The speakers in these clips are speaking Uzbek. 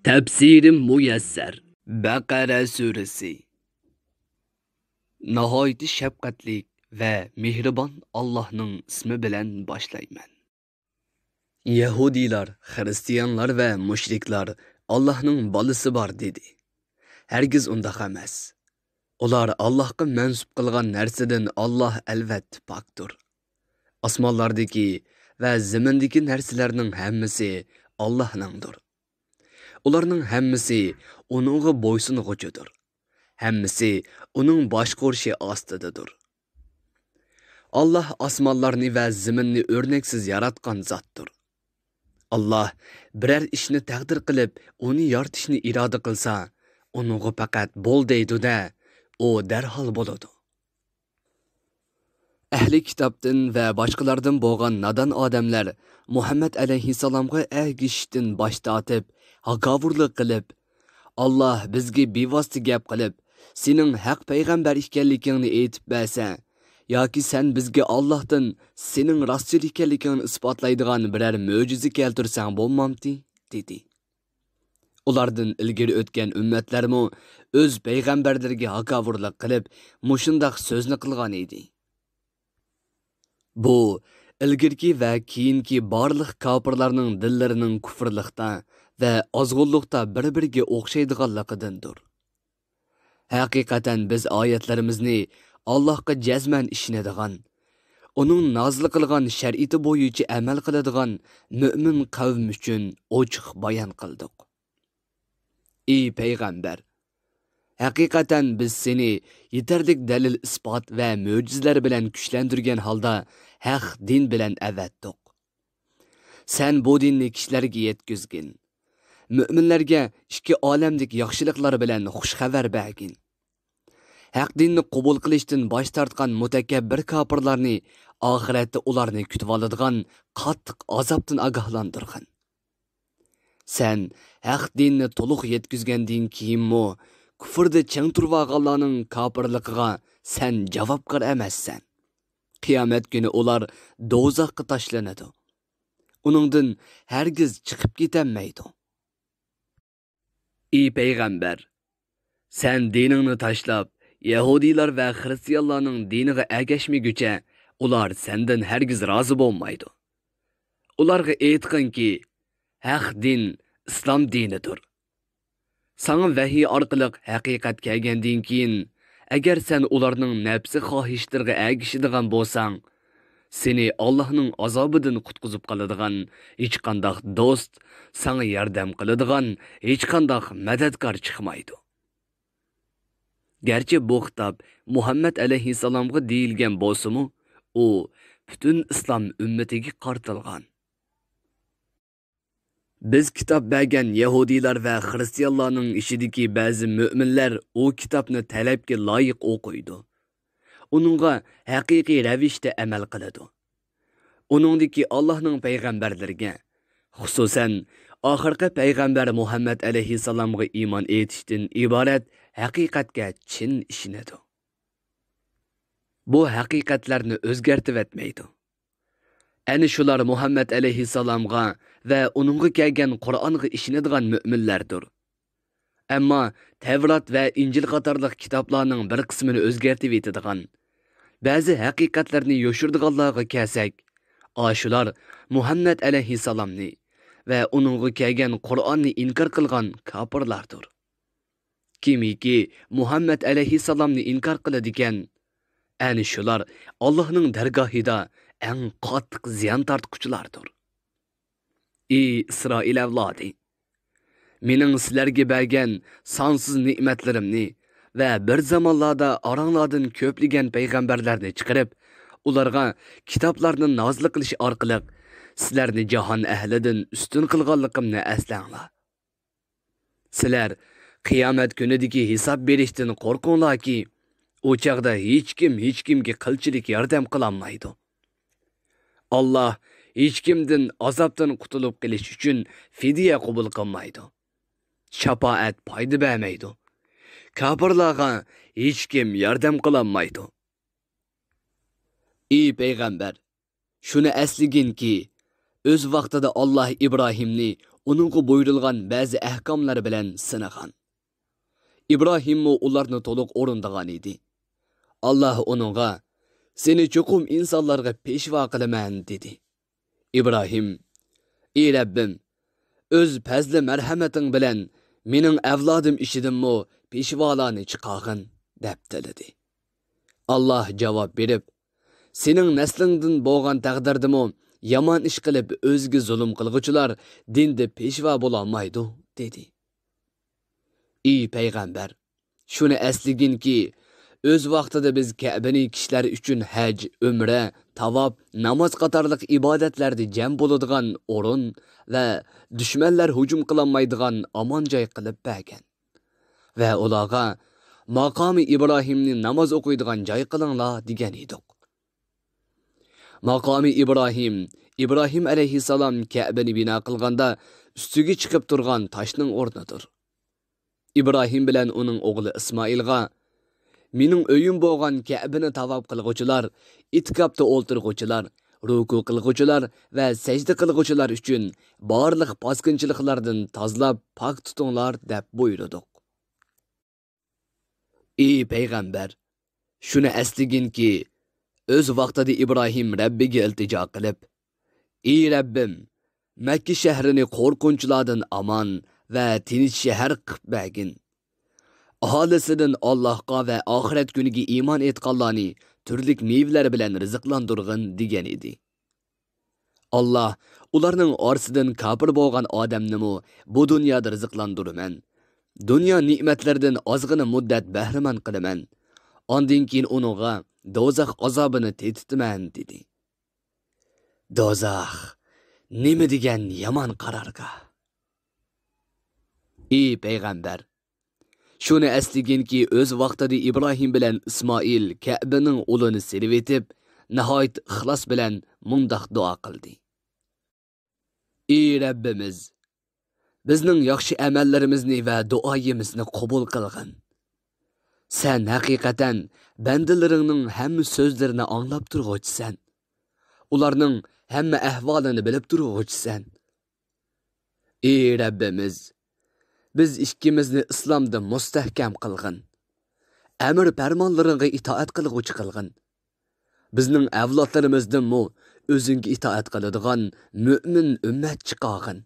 Tafsirim muyassar. Baqara surasi. Nihoyat shafqatli va mehribon Allohning ismi bilan boshlayman. Yahudiylar, Hristiyanlar va mushriklar Allohning bolasi bor dedi. Hargiz undaq emas. Ular Allohga mansub qilgan narsadan Alloh albatta pokdir. Osmonlardagi va zamindagi narsalarning hammasi Allohningdir. Ularning hammasi uningga bo'ysunguchidir. Hammasi uning boshqurishi ostidadir. Alloh osmonlarni va zaminni o'rnaksiz yaratgan zotdir. Alloh biror ishni taqdir qilib, uni yaratishni iroda qilsa, uningga faqat bo'l deydi-da, u darhol bo'ladi. Ahli kitobdan va boshqalardan bo'lgan nodon odamlar Muhammad alayhissalomga ergishishdan bosh tortib, haqovurlik qilib, Alloh bizga bevosita gap qilib, sening haq payg'ambar ekanligingni aytib bersa, yoki sen bizga Allohdan sening rostchil ekanligingni isbotlaydigan biror mo'jiza keltirsang bo'lmamdi, dedi. Ulardan ilgari o'tgan ummatlarmo o'z payg'ambarlariga haqovurlik qilib, mushundoq so'zni qilgan edi. Bu ilgirki va keyingi barliq kofirlarning dillarining kufrlikda va ozg'unlikda bir-biriga o'xshaydiganligidandir. Haqiqatan biz oyatlarimizni Allohga jazman ishonadigan, uning nozil qilgan shariati bo'yicha amal qiladigan mu'min qavm uchun ochiq bayon qildik. Ey payg'ambar, haqiqatan biz seni yetarlik dalil isbot va mo'jizalar bilan kuchlantirgan holda haq din bilan avatdiq. Sen bu dinni kishilarga yetkizgin. Müminlerge ikki olamdik yaxshiliklar bilan xush xabar bergin. Haq dinni qabul qilishdan bosh tortgan mutakabbir kofirlarni oxiratda ularni kutib oladigan qattiq azobdan ogohlantirgin. Sen haq dinni to'liq yetkizgandan keyinmi kufrda chang turganlarning kofirligiga sen javobgar emassan. Qiyomat kuni ular do'zaxga tashlanadi. Uningdan hargiz chiqib ketanmaydi. Ey payg'ambar, sen diningni tashlab, Yahudilar va Hristiyanlarning diniga ergashmaguncha ular sendan hargiz rozi bo'lmaydi. Ularga aytqinki, haq din islom dinidir. Sana vahiy orqali haqiqat kelgandan keyin, agar sen ularning nafsi xohishlariga ergashadigan bo'lsang, seni Allohning azobidan qutqizib qoladigan hech qanday do'st, sana yordam qiladigan hech qanday madadkor chiqmaydi. Gerçi bu xitob Muhammad alayhissalomga deyilgan bo'lsa-mu, u butun islom ummatiga qartilgan. Biz kitob bergan Yahudilar va Hristiyanlarning ishidagi ba'zi mu'minlar u kitobni talabga loyiq o'qiydi. Uningga haqiqiy ravishda amal qiladi. Uningdagi Allohning payg'ambarlariga, xususan oxirgi payg'ambar Muhammad alayhissalomga iymon etishdan iborat haqiqatga chin ishonadi. Bu haqiqatlarni o'zgartib etmaydi. Ana shular Muhammad alayhissalomga va uningga kelgan Qur'onga ishonadigan mu'minlardir. Ammo Tavrat va Injil qatorliq kitoblarning bir qismini o'zgartib etadigan, ba'zi haqiqatlarni yoshirdiganlarga kelsak, shular Muhammad alayhissalomni va uningga kelgan Qur'onni inkor qilgan kofirlardir. Kimiki Muhammad alayhissalomni inkor qiladigan, ana shular Allohning dargohida eng qattiq ziyon tortquchilardir. Ey Isroil avlodi, mening sizlarga bergan sonsiz ne'matlarimni va bir zamonlarda oranglardan ko'pligan payg'ambarlarni chiqarib, ularga kitoblarni nozil qilish orqali sizlarni jahon ahlidan ustun qilganligimni eslanglar. Sizlar qiyomat kunidagi hisob berishdan qo'rqinglarki, u chaqda hech kimga qilchilik yordam qilolmaydi. Alloh hech kimdan azobdan qutulib qilish uchun fidya qabul qilmaydi. Shafaat foyda bermaydi. Kofirlarga hech kim yordam qilolmaydi. Ey payg'ambar, shuni esliginki, o'z vaqtida Alloh Ibrohimni uningga buyurilgan ba'zi ahkomlar bilan sinagan. İbrahimmi ularni to'liq o'rindagan edi. Allah uningga seni cho'qim insonlarga peshvo qilaman dedi. İbrahim, ey Rabbim, o'z fazli marhamating bilan mening avlodim ishidimmi peshvolarni chiqargin deb tiladi. Allah javob berib, sening naslingdan bo'lgan taqdirdimi yomon ish qilib o'zga zulm qilg'uchilar dinda peshvo bo'la olmaydi dedi. Ey payg'ambar, shuni esliginki, o'z vaqtida biz Ka'bani kishilar uchun haj, umra, tavob, namoz qatorliq ibodatlarda jam bo'ladigan o'rin va dushmanlar hujum qilolmaydigan omon joy qilib bergan. Va ularga maqomi Ibrohimni namoz o'qiydigan joy qilinglar degan edik. Maqomi Ibrohim alayhissalom Ka'bani bino qilganda ustiga chiqib turgan toshning o'rnidir. İbrahim bilan uning o'g'li Ismoilga mening uyim bo'lgan Ka'bani tavob qilg'uvchilar, itikobda o'ltirg'uvchilar, ruku qilg'uvchilar va sajda qilg'uvchilar uchun barliq bosqinchiliklardan tozalab pok tutinglar deb buyurdik. Ey payg'ambar, shuni esliginki, o'z vaqtida Ibrohim Rabbiga iltijo qilib, ey Rabbim, Makka shahrini qo'rqinchlardan amon va tinch shahar qilib bergin. Aholisidan Allohga va oxirat kuniga iymon etganlarni turlik mevlar bilan rizqlantirgin degan edi. Allah ularning orasidan kafir bo'lgan odamni bu dunyoda rizqlantiraman. Dunyo ne'matlaridan ozgina muddat bahramand qilaman. Ondan keyin uningga do'zax azobini tetitaman dedi. Do'zax nima degan yomon qarorga. Ey payg'ambar, shuni esliginki, o'z vaqtida Ibrohim bilan Ismoil Ka'baning ulini silib etib, nihoyat ixlos bilan mundaq duo qildi. Ey Rabbimiz, bizning yaxshi amallarimizni va duoyimizni qabul qilgin. Sen haqiqatan bandalaringning hamma so'zlarini anglab turg'uvchisan. Ularning hamma ahvolini bilib turg'uvchisan. Ey Rabbimiz, biz ikkimizni islomda mustahkam qilgin. Amr farmonlaringga itoat qilguvchi qilgin. Bizning avlodlarimizdanmi o'zingga itoat qiladigan mu'min ummat chiqargin.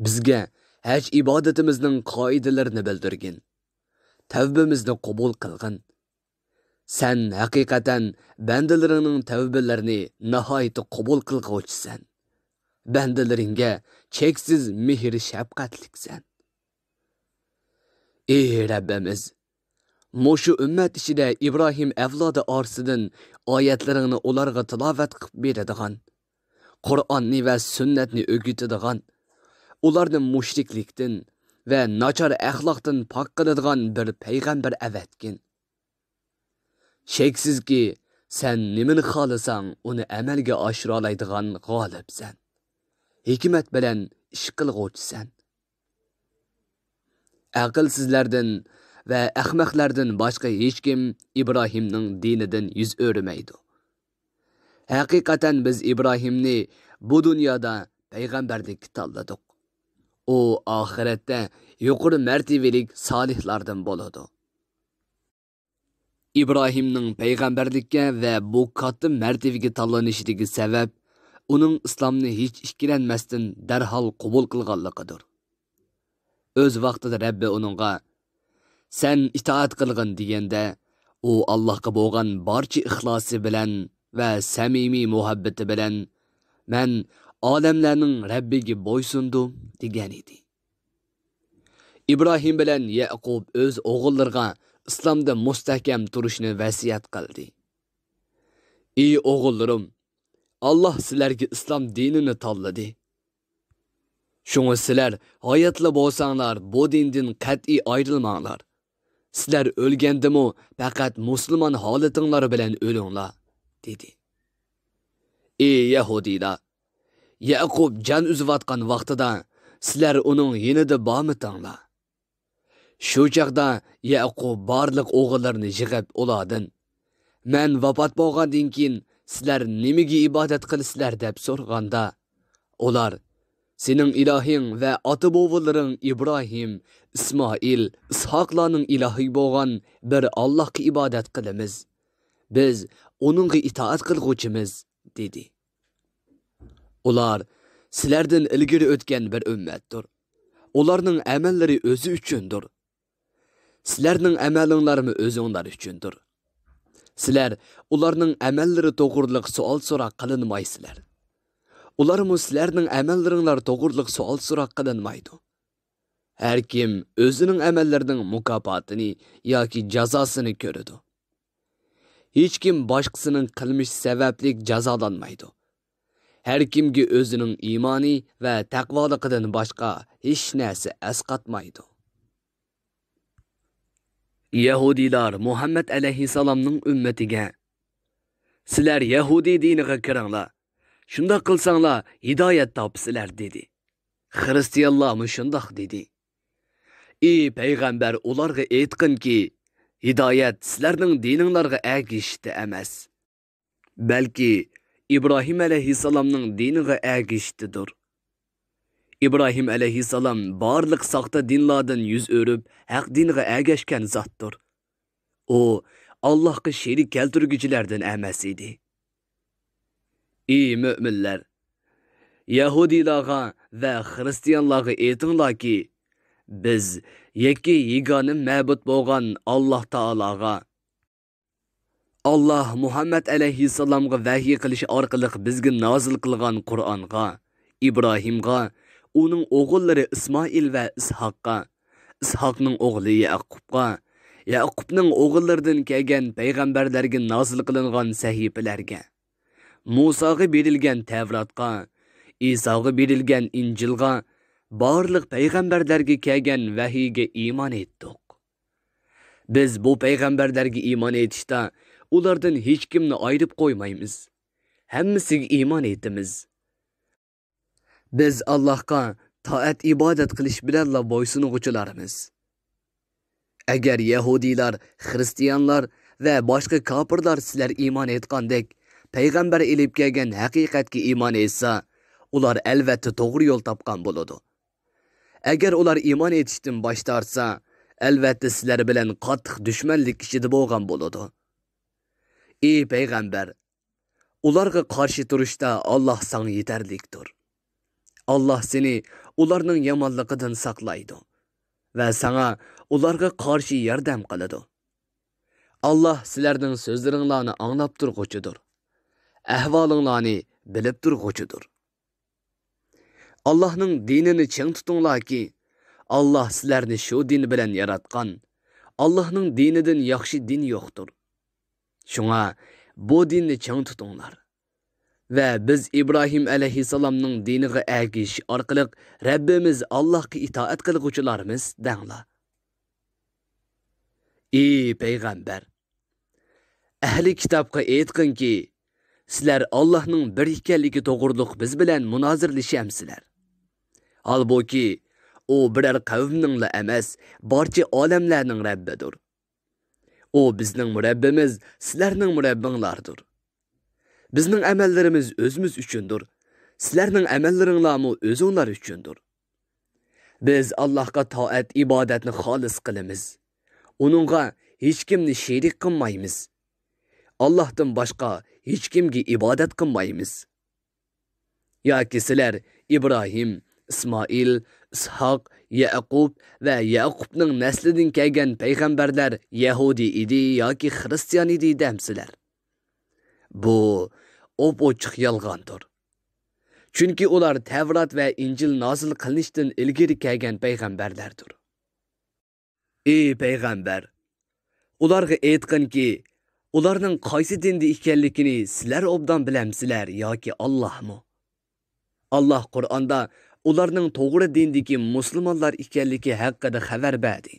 Bizga haj ibodatimizning qoidalarini bildirgin. Tavbamizni qabul qilgin. Sen haqiqatan bandalaringning tavbalarini nihoyat qabul qilguvchisan. Bandalaringga cheksiz mehr shafqatliksan. Ey Rabbimiz, mushu ummat ichida Ibrohim avlodi orasidan oyatlaringni ularga tilovat qilib beradigan, Qur'onni va sunnatni o'rgatadigan, ularni mushriklikdan va nachar axloqdan pok qiladigan bir payg'ambar avatgin. Sheksizki, sen nimani xohlasang uni amalga oshira oladigan g'olibsan. Hikmat bilan ish qilg'uvchisan. Aqlsizlardan va ahmoqlardan boshqa hech kim Ibrohimning dinidan yuz o'rmaydi. Haqiqatan biz Ibrohimni bu dunyoda payg'ambarlik tanladik. U oxiratda yuqori martabalik solihlardan bo'ladi. İbrahimning payg'ambarlikka va bu katta martabaga tanlanishidagi sabab uning islomni hech ikkilanmasdan darhol qabul qilganligidir. O'z vaqtida Rabbi uningga sen itoat qilgin deganda, u Allohga bo'lgan barcha ixlosi bilan va samimiy muhabbati bilan men olamlarning Rabbiga bo'ysundim degan edi. İbrahim bilan Yaqub o'z o'g'illariga islomda mustahkam turishni vasiyat qildi. Ey o'g'illarim, Allah sizlarga islom dinini tanladi. Shunga sizlar hayotli bo'lsanglar, bu dindan qat'iy ayrilmanglar. Sizlar o'lgandimi faqat musulmon holatinglar bilan o'linglar, dedi. Ey Yahudiylar, Yaqub jon uzayotgan vaqtida sizlar uning yonida bormitinglar? Shu chaqda Yaqub barliq o'g'illarini yig'ib ulardan, men vafot bo'lgandan keyin sizlar nimaga ibodat qilasizlar deb so'raganda, ular Sening ilohing va ota-bobolaring İbrahim, İsmoil, İshoqlarning ilohi bo'lgan bir Allohga ibodat qilamiz. Biz onunğa itoat qilguvchimiz, dedi. Ular sizlardan ilgari o'tgan bir ummatdir. Ularning amallari o'zi uchundir. Sizlarning amalinglarmi o'zinglar uchundir. Sizlar ularning amallari to'g'riliq savol so'roq qilinmaysizlar. Ularmi sizlarning amallaringlar to'g'riliq savol so'roq qilinmaydi. Har kim o'zining amallarining mukofotini yoki jazosini ko'radi. Hech kim boshqasining qilmishi sababli jazolanmaydi. Har kimga o'zining iymoni va taqvoliqidan boshqa hech narsa asqatmaydi. Yahudilar Muhammad alayhissalomning ummatiga: "Sizlar Yahudi diniga kiringlar. Shunda qilsanglar hidoyat topsizlar", dedi. Xristianlar shundoq dedi. Ey payg'ambar, ularga aytqinki, hidoyat sizlarning dininglarga ergishishda emas, balki İbrahim alayhissalomning diniga ergishishdidir. İbrahim alayhissalom barliq soxta dinlardan yuz o'rib, haq dinga ergashgan zotdir. U Allohga sherik keltirguchilardan emas edi. Ey mu'minlar, Yahudilarga va Xristianlarga aytinglarki, biz yakka yegona ma'bud bo'lgan Alloh taologa, Allah Muhammad alayhissalomga vahiy qilish orqali bizga nozil qilgan Qur'onga, İbrahimga, uning o'g'illari İsmoil va Ishoqqa, Ishoqning o'g'li Yaqubga, Yaqubning o'g'illaridan kelgan payg'ambarlarga nozil qilingan sahifalarga, Musoga berilgan Tavratga, Isoga berilgan Injilga, barliq payg'ambarlarga kelgan vahiyga iymon etdik. Biz bu payg'ambarlarga iymon etishda ulardan hech kimni ayirib qo'ymaymiz. Hammasiga iymon etamiz. Biz Allohga toat ibodat qilish bilanla bo'ysunuvchilarimiz. Agar Yahudilar, Xristianlar va boshqa kofirlar sizlar iymon etgandek payg'ambar elib kelgan haqiqatga iymon etsa, ular albatta to'g'ri yo'l topgan bo'ladi. Agar ular iymon etishdan bosh tortsa, albatta sizlar bilan qattiq dushmanlik ichida bo'lgan bo'ladi. Ey payg'ambar, ularga qarshi turishda Alloh senga yetarlikdir. Allah seni ularning yomonligidan saqlaydi va sana ularga qarshi yordam qiladi. Allah sizlarning so'zlaringlarni anglab turg'uchidir. Ahvolinglarni bilib turg'uchidir. Allah'ning dinini ching tutinglarki, Allah sizlarni shu din bilan yaratgan. Allah'ning dinidan yaxshi din yo'qdir. Shunga bu dinni ching tutinglar. Ve biz İbrahim alayhissalomning diniga ergish orqali Rabbimiz Allohga itoat qilguvchilarimiz danglar. Ey payg'ambar, ahli kitobga aytqinki, sizlar Allohning bir ekanligi to'g'riliq biz bilan munozirlashamsizlar. Halbuki u biror qavmningla emas, barcha olamlarning Rabbidir. O bizning Rabbimiz, sizlarning Rabbinglardir. Bizning amallarimiz o'zimiz uchundir. Sizlarning amallaringlarmi o'zinglar uchundir. Biz Allohga toat ibodatni xolis qilamiz. Uningga hech kimni sherik qilmaymiz. Allohdan boshqa hech kimga ibodat qilmaymiz. Yoki sizlar İbrahim, İsmoil, Ishoq, Yaqub va Yaqubning naslidan kelgan payg'ambarlar Yahudi idi yoki Xristian idi demsizlar. Bu ochiq yolg'ondir. Chunki ular Tavrat va Injil nozil qilinishdan ilgari kelgan payg'ambarlardir. Ey payg'ambar, ularga aytqinki, ularning qaysi dinda ekanligini sizlar obdan bilamsizlar yoki Allohmi? Allah Qur'onda ularning to'g'ri dindagi musulmonlar ekanligi haqida xabar berdi.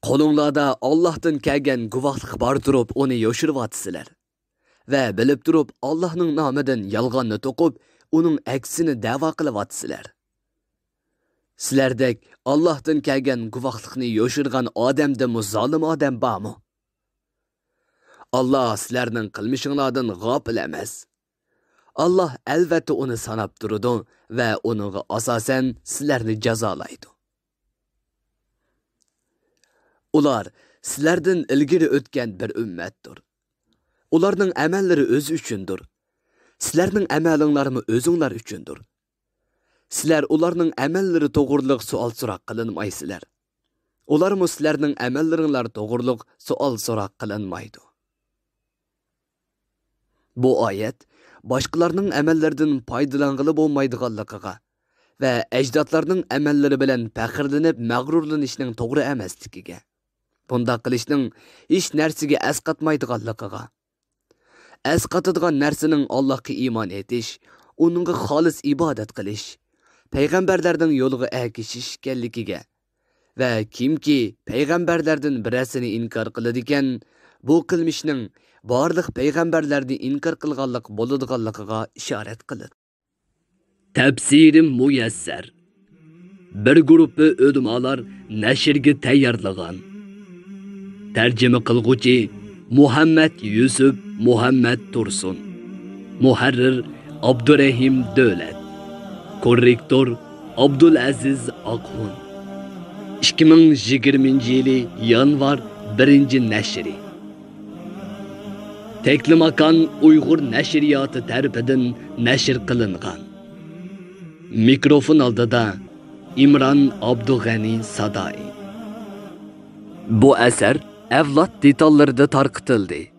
Qo'linglarda Allohdan kelgan guvohlik bor turib, uni yoshirvatsizlar. Ve bilib turib Allohning nomidan yolg'onni to'qib, uning aksini da'vo qilyapsizlar. Sizlardek Allohdan kelgan guvohlikni yoshirgan odamda zolim odam bormi? Allah sizlarning qilmishinglardan g'ofil emas. Allah albatta uni sanab turadi va uninga asosan sizlarni jazolaydi. Ular sizlardan ilgari o'tgan bir ummatdir. Ularning amallari o'zi uchundir. Sizlarning amalinglarmi o'zinglar uchundir. Sizlar ularning amallari to'g'riliq savol so'roq qilinmaysizlar. Ularmi sizlarning amallaringlar to'g'riliq savol so'roq qilinmaydi. Bu oyat boshqalarning amallaridan foydalang'ili bo'lmaydiganligiga va ajdodlarning amallari bilan faxrlanib mag'rurlanishning to'g'ri emasligiga, bunda qilishning hech narsaga asqatmaydiganligiga, asqatadigan narsaning Allohga iymon etish, uningga xolis ibodat qilish, payg'ambarlarning yo'liga ergashish ekanligiga va kimki payg'ambarlardan birasini inkor qiladi ekan, bu qilmishning barliq payg'ambarlarni inkor qilganlik bo'ladiganligiga ishorat qiladi. Tafsirim muyassar. Bir guruhi ulamolar nashrga tayyorlagan. Tarjima qilguvchi Muhammad Yusuf Muhammad Tursun. Muharrir Abdurrahim Davlat. Korrektor Abdulaziz Oqxon. 2020 yanvar 1-nashri. Teklimakan Uyg'ur nashriyoti tarafidan nashr qilingan. Mikrofon oldida İmran Abdug'ani Sadai. Bu asar avlod detallarida tarqitildi.